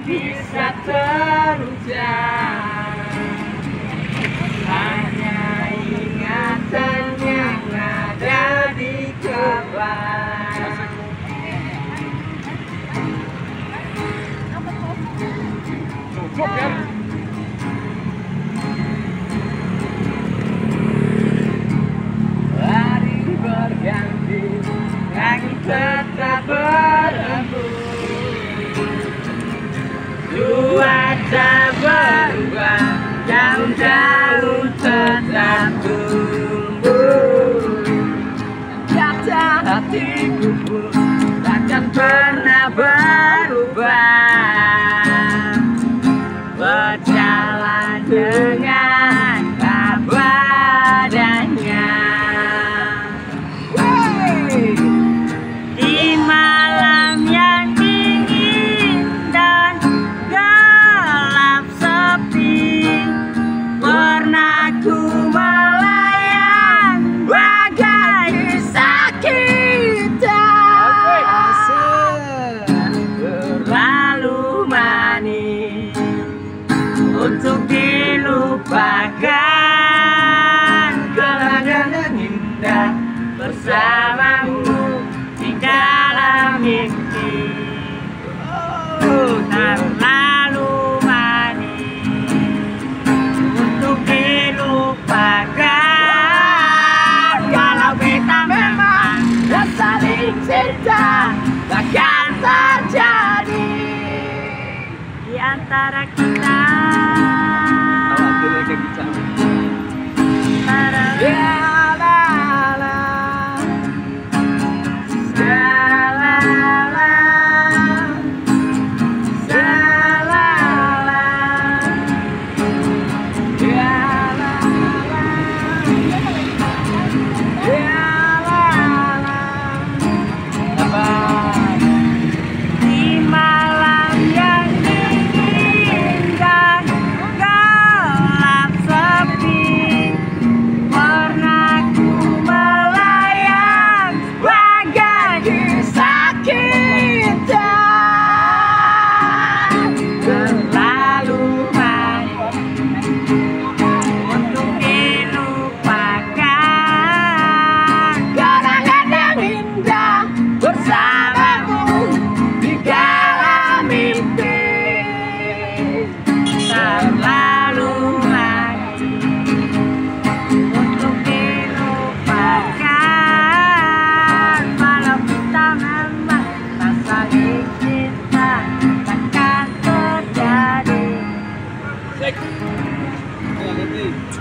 bisa terucap, hanya ingatan yang ada di kepala. Cukup ya. Hari berganti, langit tetap berembun, cuaca berubah, daun-daun tetap tumbuh. Kata hatiku pun takkan pernah berubah, berjalan dengan apa adanya. Di malam yang dingin dan gelap sepi, warnaku melayang bagai sakit. Terlalu manis untuk dilupakan, kenangan indah bersamamu di dalam mimpi. Terlalu manis untuk dilupakan, kalau kita memang tak saling cinta, takkan terjadi di antara kita.